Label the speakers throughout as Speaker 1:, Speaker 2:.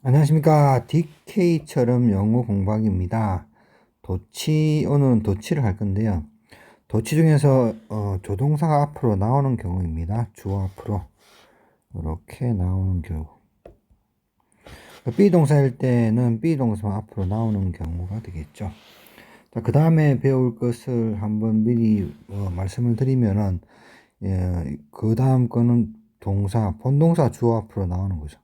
Speaker 1: 안녕하십니까. DK처럼 영어 공부하기입니다. 오늘은 도치를 할 건데요. 도치 중에서 조동사가 앞으로 나오는 경우입니다. 주어 앞으로 이렇게 나오는 경우. B동사일 때는 B동사만 앞으로 나오는 경우가 되겠죠. 자, 그 다음에 배울 것을 한번 미리 말씀을 드리면은, 그 다음 거는 본동사 주어 앞으로 나오는 거죠.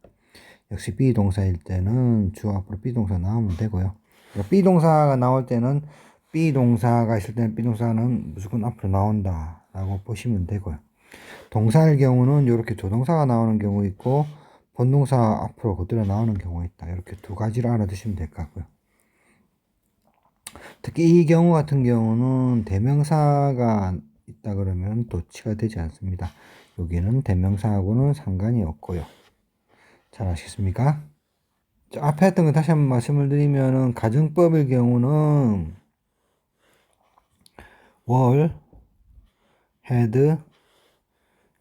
Speaker 1: 역시 B동사일 때는 주어 앞으로 B동사 나오면 되고요. 그러니까 B동사가 나올 때는 B동사가 있을 때는 B동사는 무조건 앞으로 나온다 라고 보시면 되고요. 동사일 경우는 이렇게 조동사가 나오는 경우 있고 본동사 앞으로 그대로 나오는 경우가 있다. 이렇게 두 가지를 알아두시면 될 것 같고요. 특히 이 경우 같은 경우는 대명사가 있다 그러면 도치가 되지 않습니다. 여기는 대명사하고는 상관이 없고요. 잘 아시겠습니까? 앞에 했던 거 다시 한번 말씀을 드리면은 가정법일 경우는 월, had,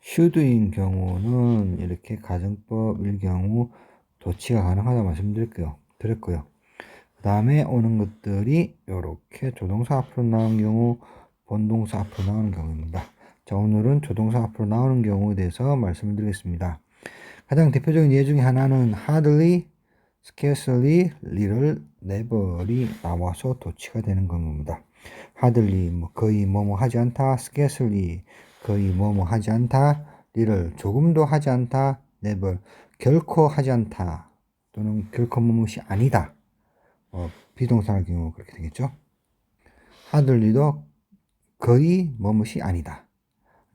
Speaker 1: should인 경우는 이렇게 가정법일 경우 도치가 가능하다 말씀드렸고요. 그 다음에 오는 것들이 이렇게 조동사 앞으로 나오는 경우, 본동사 앞으로 나오는 경우입니다. 자, 오늘은 조동사 앞으로 나오는 경우에 대해서 말씀을 드리겠습니다. 가장 대표적인 예 중에 하나는 hardly, scarcely, little, never이 나와서 도치가 되는 겁니다. hardly 거의 뭐뭐 하지 않다, scarcely 거의 뭐뭐 하지 않다, little 조금도 하지 않다, never 결코 하지 않다 또는 결코 뭐뭐이 아니다. 비동사의 경우 그렇게 되겠죠. hardly도 거의 뭐뭐이 아니다.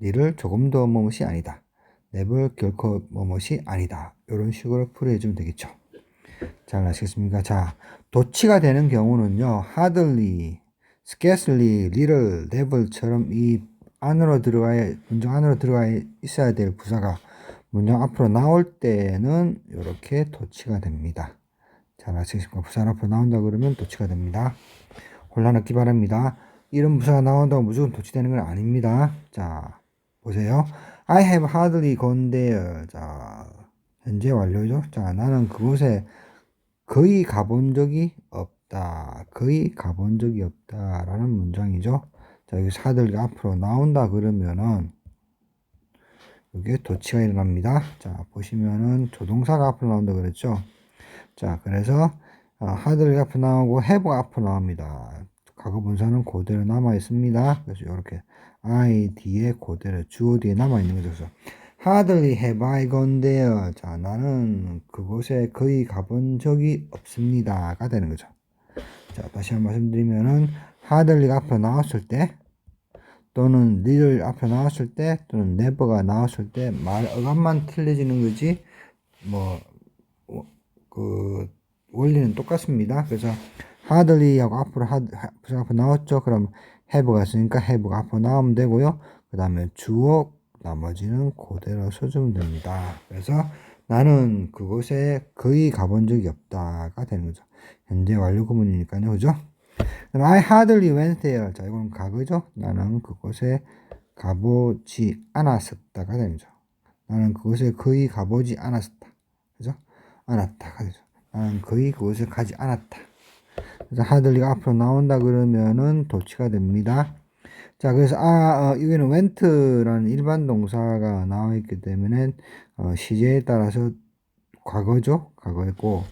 Speaker 1: little 조금도 뭐뭐이 아니다. never 결코 뭐뭐이 아니다. 이런 식으로 풀이해주면 되겠죠. 잘 아시겠습니까? 자, 도치가 되는 경우는요, hardly, scarcely, little, never처럼 이 문장 안으로 들어가 있어야 될 부사가 문장 앞으로 나올 때는 이렇게 도치가 됩니다. 잘 아시겠습니까? 부사 앞으로 나온다 그러면 도치가 됩니다. 혼란 없기 바랍니다. 이런 부사가 나온다고 무조건 도치되는 건 아닙니다. 자, 보세요. I have hardly gone there. 자, 현재 완료죠. 자, 나는 그곳에 거의 가본 적이 없다. 거의 가본 적이 없다. 라는 문장이죠. 자, 여기 사들이 앞으로 나온다 그러면은 여기에 도치가 일어납니다. 자, 보시면은 조동사가 앞으로 나온다 그랬죠. 자, 그래서 하들이 앞으로 나오고 have가 앞으로 나옵니다. 과거 분사는 그대로 남아 있습니다. 그래서 이렇게 I 뒤에 그대로 주어 뒤에 남아 있는 거죠. 그래서 hardly have I gone there. 자, 나는 그곳에 거의 가본 적이 없습니다가 되는 거죠. 자, 다시 한번 말씀드리면은 hardly가 앞으로 나왔을 때 또는 little 앞에 나왔을 때 또는 never가 나왔을 때 말 어감만 틀려지는 거지 그 원리는 똑같습니다. 그래서 hardly하고 앞으로 나왔죠. 그럼 have가 있으니까 have가 앞으로 나오면 되고요. 그 다음에 주어 나머지는 그대로 써주면 됩니다. 그래서 나는 그곳에 거의 가본 적이 없다가 되는 거죠. 현재 완료 구문이니까요. 그죠? 그럼 I hardly went there. 자, 이건 과거죠. 나는 그곳에 가보지 않았었다가 되는 거죠. 나는 그곳에 거의 가보지 않았었다. 그죠? 않았다가 되죠. 나는 거의 그곳에 가지 않았다. 그래서 hardly가 앞으로 나온다 그러면은 도치가 됩니다. 자, 그래서 여기는 went라는 일반 동사가 나와 있기 때문에 시제에 따라서 과거죠. 과거였고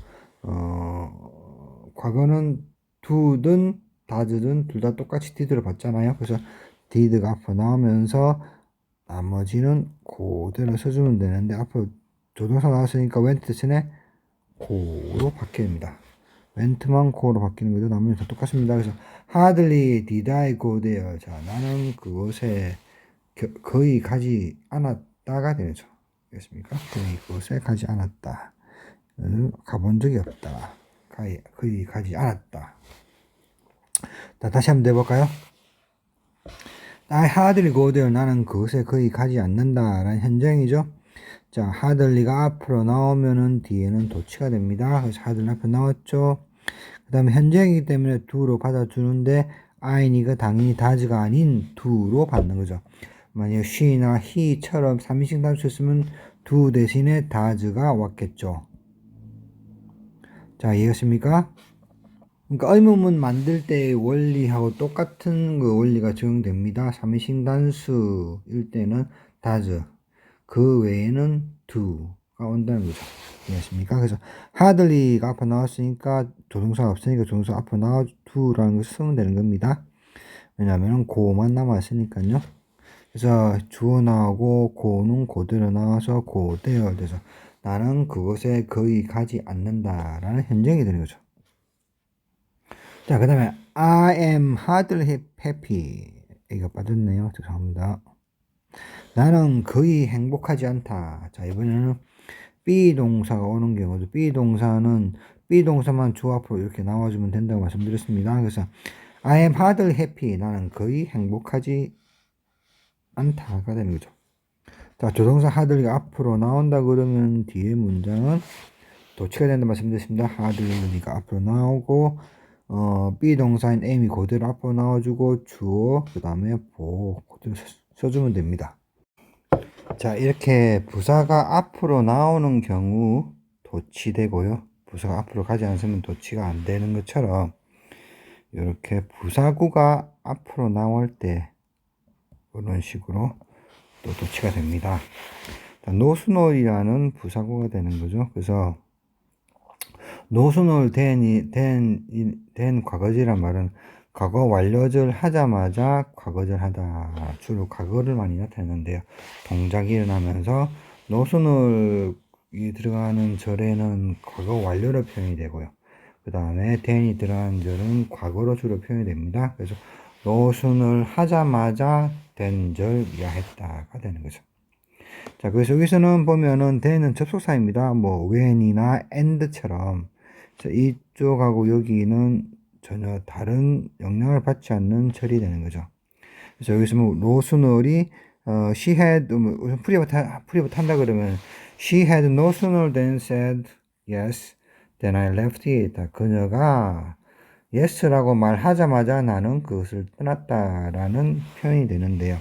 Speaker 1: 과거는 do든 does든 둘 다 똑같이 did를 받잖아요. 그래서 did가 앞으로 나오면서 나머지는 그대로 써주면 되는데 앞으로 조동사 나왔으니까 went 대신에 go로 바뀝니다. went만 go로 바뀌는 거죠. 나머지는 다 똑같습니다. 그래서 hardly did I go there. 자, 나는 그곳에 거의 가지 않았다가 되죠. 알겠습니까? 거의 그곳에 가지 않았다. 가본 적이 없다. 거의 가지 않았다. 자, 다시 한번 해볼까요? I hardly go there. 나는 그곳에 거의 가지 않는다. 라는 현장이죠. 자, hardly가 앞으로 나오면은 뒤에는 도치가 됩니다. 그래서 hardly 앞으로 나왔죠. 그 다음에 현장이기 때문에 do로 받아주는데 I니까 당연히 does가 아닌 do로 받는 거죠. 만약 she나 he처럼 3인칭 단수였으면 do 대신에 does가 왔겠죠. 자, 이해했습니까? 그러니까 의문문 만들 때의 원리하고 똑같은 그 원리가 적용됩니다. 3인칭 단수일 때는 does, 그 외에는 do가 온다는 거죠. 이해했습니까? 그래서 hardly가 앞으로 나왔으니까 조동사가 없으니까 조동사 앞으로 나와 do라는 걸 쓰면 되는 겁니다. 왜냐하면 go만 남았으니까요. 그래서 주어 나오고 go는 그대로 나와서 go there 돼서 나는 그곳에 거의 가지 않는다라는 현정이 되는 거죠. 자, 그 다음에 I am hardly happy. 이거 빠졌네요. 죄송합니다. 나는 거의 행복하지 않다. 자, 이번에는 be 동사가 오는 경우도 be 동사는 be 동사만 주 앞으로 이렇게 나와주면 된다고 말씀드렸습니다. 그래서 I am hardly happy. 나는 거의 행복하지 않다가 되는 거죠. 자, 조동사 hardly가 앞으로 나온다 그러면 뒤에 문장은 도치가 된다 말씀드렸습니다. hardly가 앞으로 나오고 be 동사인 am이 그대로 앞으로 나와주고 주어 그 다음에 보호 그대로 써주면 됩니다. 자, 이렇게 부사가 앞으로 나오는 경우 도치되고요. 부사가 앞으로 가지 않으면 도치가 안 되는 것처럼 이렇게 부사구가 앞으로 나올 때 이런 식으로 또 도치가 됩니다. 노스놀이라는 부사구가 되는 거죠. 그래서 노스놀 된 과거지란 말은 과거 완료절 하자마자 과거절 하다. 주로 과거를 많이 나타내는데요. 동작이 일어나면서 노스놀이 들어가는 절에는 과거 완료로 표현이 되고요. 그 다음에 then이 들어가는 절은 과거로 주로 표현이 됩니다. 그래서 노순을 하자마자 된 절 이하했다가 되는 거죠. 자, 그래서 여기서는 보면은 then은 접속사입니다. 뭐 when이나 and처럼 이쪽하고 여기는 전혀 다른 영향을 받지 않는 절이 되는 거죠. 그래서 여기서 뭐 노순을이 she had 프리부터 한다 그러면 she had no sooner than said yes then I left it. 그녀가 yes라고 말하자마자 나는 그것을 떠났다라는 표현이 되는데요.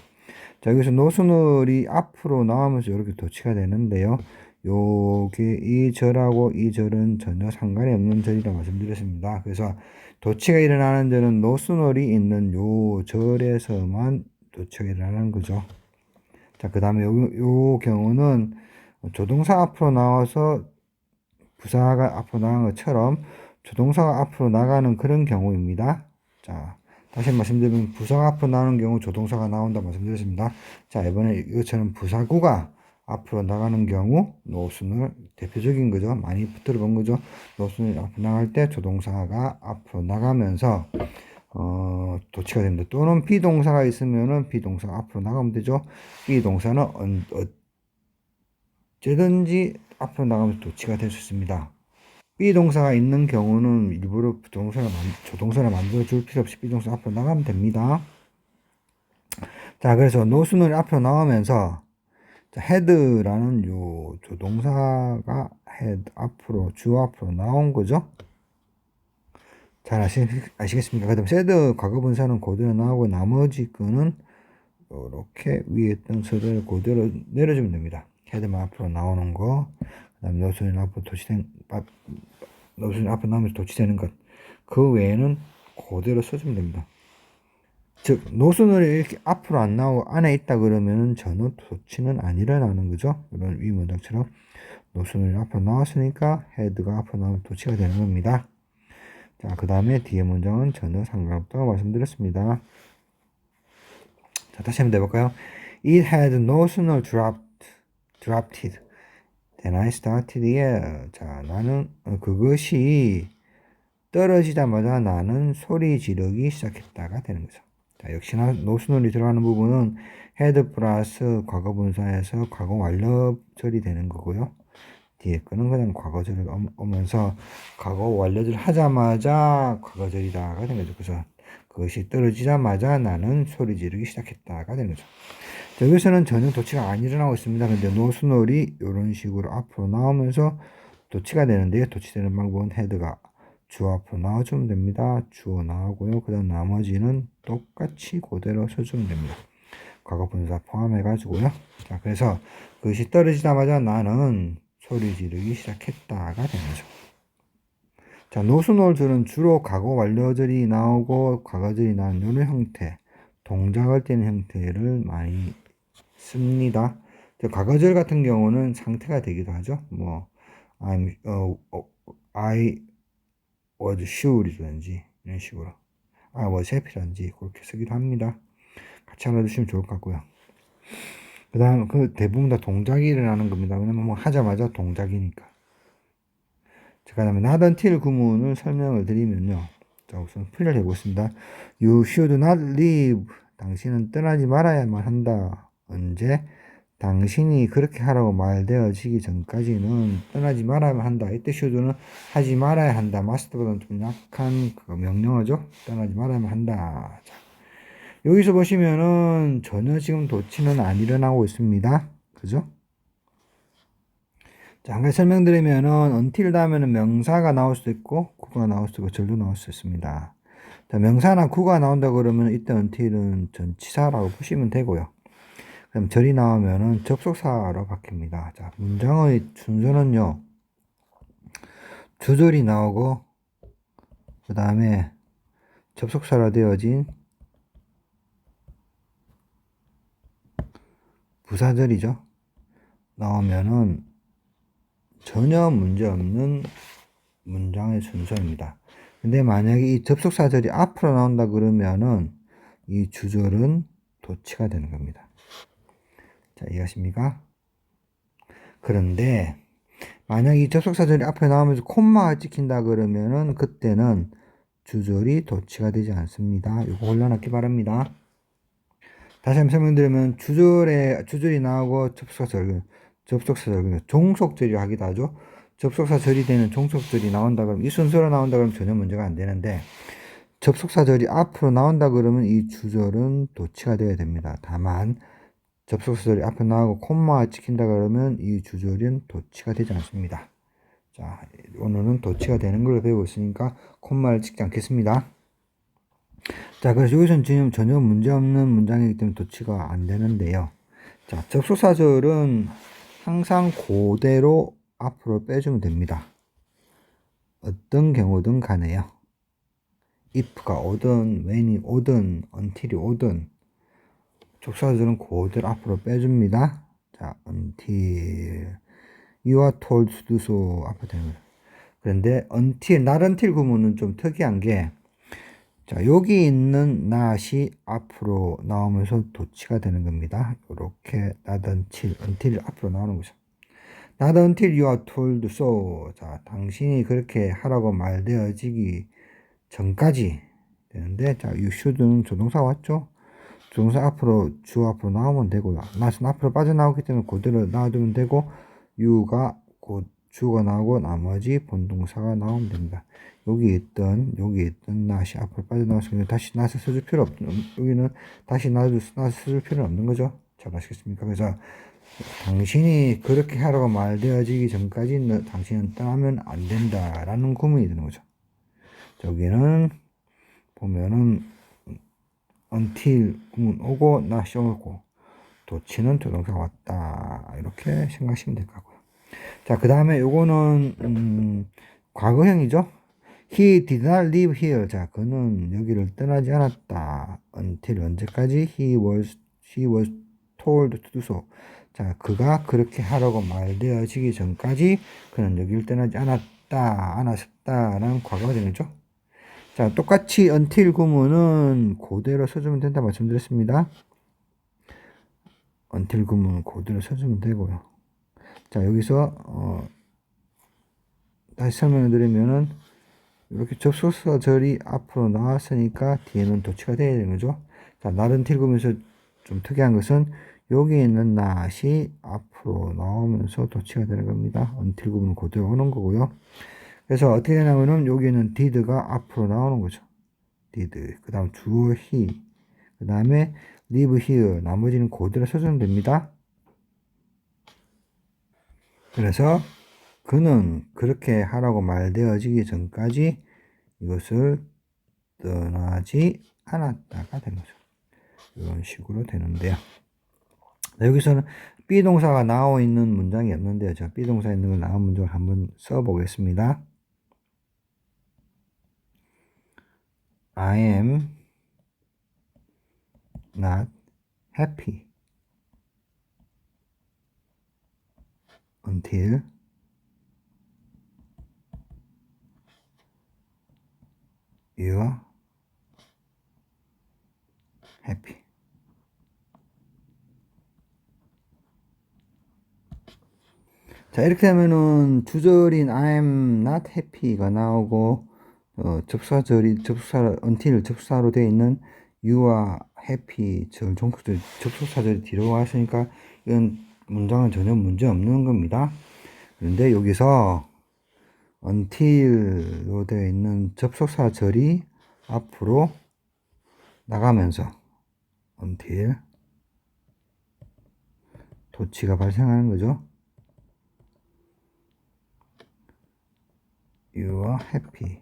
Speaker 1: 자, 여기서 노순을이 앞으로 나오면서 이렇게 도치가 되는데요. 요게 이 절하고 이 절은 전혀 상관이 없는 절이라고 말씀드렸습니다. 그래서 도치가 일어나는 절은 노순을이 있는 요 절에서만 도치가 일어나는 거죠. 자, 그 다음에 요 경우는 조동사 앞으로 나와서 부사가 앞으로 나간 것처럼 조동사가 앞으로 나가는 그런 경우입니다. 자, 다시 말씀드리면 부사가 앞으로 나오는 경우 조동사가 나온다 말씀드렸습니다. 자, 이번에 이것처럼 부사구가 앞으로 나가는 경우 노순을 대표적인 거죠. 많이 들어본 거죠. 노순이 앞으로 나갈 때 조동사가 앞으로 나가면서 도치가 됩니다. 또는 비동사가 있으면은 비동사가 앞으로 나가면 되죠. 비동사는 언제든지 앞으로 나가면서 도치가 될 수 있습니다. 비동사가 있는 경우는 일부러 조동사를 만들어 줄 필요 없이 비동사 앞으로 나가면 됩니다. 자, 그래서 노순을 앞으로 나오면서 had라는 요 조동사가 had 앞으로 주 앞으로 나온 거죠. 잘 아시겠습니까? 그 다음 said 과거분사는 그대로 나오고 나머지 거는 이렇게 위에 있던 서를 그대로 내려주면 됩니다. had만 앞으로 나오는 거, 그 다음 노순이 앞으로 노순이 앞으로 나오면서 도치되는 것, 그 외에는 그대로 써주면 됩니다. 즉 노순을 이렇게 앞으로 안 나오고 안에 있다 그러면은 전혀 도치는 안 일어나는 거죠. 이런 위 문장처럼 노순을 앞으로 나왔으니까 헤드가 앞으로 나오면 도치가 되는 겁니다. 자, 그 다음에 뒤에 문장은 전혀 상관없다고 말씀드렸습니다. 자, 다시 한번 해볼까요? It had no sooner dropped it than I started it. 자, 나는 그것이 떨어지자마자 나는 소리 지르기 시작했다가 되는 거죠. 자, 역시나 노순을이 들어가는 부분은 had 플러스 과거분사에서 과거 완료절이 되는 거고요. 뒤에 거는 그냥 과거절을 오면서 과거 완료절 하자마자 과거절이다가 되는 거죠. 그래서 그것이 떨어지자마자 나는 소리 지르기 시작했다가 되는 거죠. 자, 여기서는 전혀 도치가 안 일어나고 있습니다. 근데 노순을이 이런 식으로 앞으로 나오면서 도치가 되는데요. 도치되는 방법은 헤드가 주 앞으로 나와주면 됩니다. 주어 나오고요. 그 다음 나머지는 똑같이 그대로 써주면 됩니다. 과거 분사 포함해가지고요. 자, 그래서 그것이 떨어지자마자 나는 소리 지르기 시작했다가 되는 거죠. 자, 노스놀즈는 주로 과거 완료절이 나오고 과거절이 나오는 이런 형태, 동작할 때는 형태를 많이 씁니다. 과거절 같은 경우는 상태가 되기도 하죠. 뭐 I was sure이라든지 이런 식으로 I was happy라든지 그렇게 쓰기도 합니다. 같이 알아두시면 좋을 것 같고요. 그 다음 그 대부분 다 동작이 일어나는 겁니다. 왜냐면 뭐 하자마자 동작이니까. 자, 그 다음에 not until 구문을 설명을 드리면요. 자, 우선 풀이를 해보겠습니다. You should not leave. 당신은 떠나지 말아야만 한다. 언제? 당신이 그렇게 하라고 말되어지기 전까지는 떠나지 말아야만 한다. 이때 should는 하지 말아야 한다. must보다는 좀 약한 그 명령어죠. 떠나지 말아야만 한다. 자, 여기서 보시면은 전혀 지금 도치는 안 일어나고 있습니다. 그죠? 자, 한 가지 설명드리면은 until 다음에는 명사가 나올 수도 있고 구가 나올 수도 있고 절도 나올 수 있습니다. 자, 명사나 구가 나온다 그러면 이때 until은 전치사라고 보시면 되고요. 그럼 절이 나오면은 접속사로 바뀝니다. 자, 문장의 순서는요. 주절이 나오고 그 다음에 접속사로 되어진 부사절이죠. 나오면은 전혀 문제없는 문장의 순서입니다. 근데 만약에 이 접속사절이 앞으로 나온다 그러면은 이 주절은 도치가 되는 겁니다. 자, 이해하십니까? 그런데 만약 이 접속사절이 앞에 나오면서 콤마가 찍힌다 그러면은 그때는 주절이 도치가 되지 않습니다. 이거 골라놨기 바랍니다. 다시 한번 설명드리면 주절이 나오고 접속사절, 종속절이 하기도 하죠. 접속사절이 되는 종속절이 나온다 그러면 이 순서로 나온다 그러면 전혀 문제가 안 되는데 접속사절이 앞으로 나온다 그러면 이 주절은 도치가 되어야 됩니다. 다만 접속사절이 앞에 나오고 콤마가 찍힌다 그러면 이 주절은 도치가 되지 않습니다. 자, 오늘은 도치가 되는 걸 배우고 있으니까 콤마를 찍지 않겠습니다. 자, 그래서 여기서는 지금 전혀 문제없는 문장이기 때문에 도치가 안 되는데요. 자, 접속사절은 항상 그대로 앞으로 빼주면 됩니다. 어떤 경우든 간에요. if가 오든, when이 오든, until이 오든, 접속사절은 그대로 앞으로 빼줍니다. 자, until you are told to do so 앞으로 됩니다. 그런데 until, not until 구문은 좀 특이한 게 자, 여기 있는 not이 앞으로 나오면서 도치가 되는 겁니다. 이렇게 not until 앞으로 나오는 거죠. Not until you are told so. 자, 당신이 그렇게 하라고 말되어지기 전까지 되는데, 자, you should는 조동사 왔죠? 조동사 앞으로, 주 앞으로 나오면 되고요. not은 앞으로 빠져나오기 때문에 그대로 놔두면 되고, you가 곧 주가 나오고 나머지 본동사가 나오면 됩니다. 여기 있던 not이 앞으로 빠져나왔으면 다시 not을 써줄 필요 없는, 여기는 다시 not을 써줄 필요는 없는 거죠. 잘 아시겠습니까? 그래서 당신이 그렇게 하라고 말되어지기 전까지 당신은 떠나면 안 된다라는 구문이 되는 거죠. 저기는 보면은 until 구문 오고 not이 오고 도치는 조동사가 왔다 이렇게 생각하시면 될 것 같고요. 자, 그 다음에 요거는 과거형이죠. He did not live here. 자, 그는 여기를 떠나지 않았다. until 언제까지? He was told to do so. 자, 그가 그렇게 하라고 말되어지기 전까지 그는 여기를 떠나지 않았다라는 과거가 되겠죠. 자, 똑같이 until 구문은 그대로 써주면 된다 말씀드렸습니다. until 구문은 그대로 써주면 되고요. 자, 여기서 다시 설명을 드리면은 이렇게 접속사절이 앞으로 나왔으니까 뒤에는 도치가 되어야 되는 거죠. 자, not until 구문에서 좀 특이한 것은 여기 있는 not이 앞으로 나오면서 도치가 되는 겁니다. until 구문은 그대로 오는 거고요. 그래서 어떻게 되냐면은 여기는 did가 앞으로 나오는 거죠. did. 그 다음 주어 he. 그 다음에 live here. 나머지는 그대로 써주면 됩니다. 그래서 그는 그렇게 하라고 말되어지기 전까지 이것을 떠나지 않았다가 되는 거죠. 이런 식으로 되는데요. 여기서는 비동사가 나와 있는 문장이 없는데요. 제가 비동사 있는 걸 나온 문장을 한번 써보겠습니다. I am not happy until you are happy. 자, 이렇게 하면은 주절인 I'm not happy가 나오고, 접속사 until 접속사로 되어 있는 you are happy 접속사절이 뒤로 왔으니까 이건 문장은 전혀 문제 없는 겁니다. 그런데 여기서 until로 되어 있는 접속사절이 앞으로 나가면서 until 도치가 발생하는 거죠. You are happy.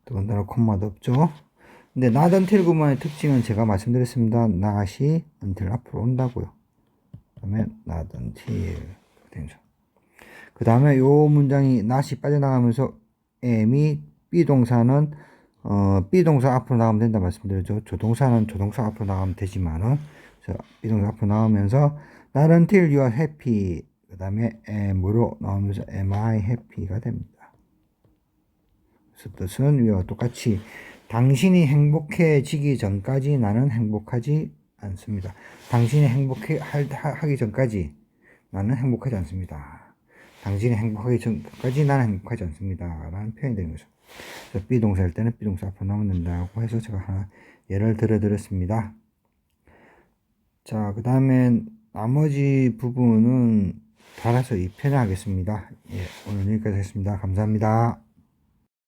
Speaker 1: 더군다나 콤마도 없죠. 근데 not until 구문의 특징은 제가 말씀드렸습니다. not이 until 앞으로 온다고요. 그 다음에 not until 그 다음에 요 문장이 not이 빠져나가면서 am이 비동사는 비동사 앞으로 나가면 된다 말씀드렸죠. 조동사는 조동사 앞으로 나가면 되지만은 비동사 앞으로 나오면서 not until you are happy 그 다음에 am으로 나오면서 am I happy가 됩니다. 그래서 뜻은 위와 똑같이 당신이 행복해지기 전까지 나는 행복하지 않습니다. 당신이 행복하기 전까지 나는 행복하지 않습니다. 당신이 행복하기 전까지 나는 행복하지 않습니다. 라는 표현이 되는 거죠. 그래서 비동사일 때는 비동사 앞으로 나오면 된다고 해서 제가 하나 예를 들어드렸습니다. 자, 그 다음에 나머지 부분은 달아서 2편을 하겠습니다. 예, 오늘 여기까지 하겠습니다. 감사합니다.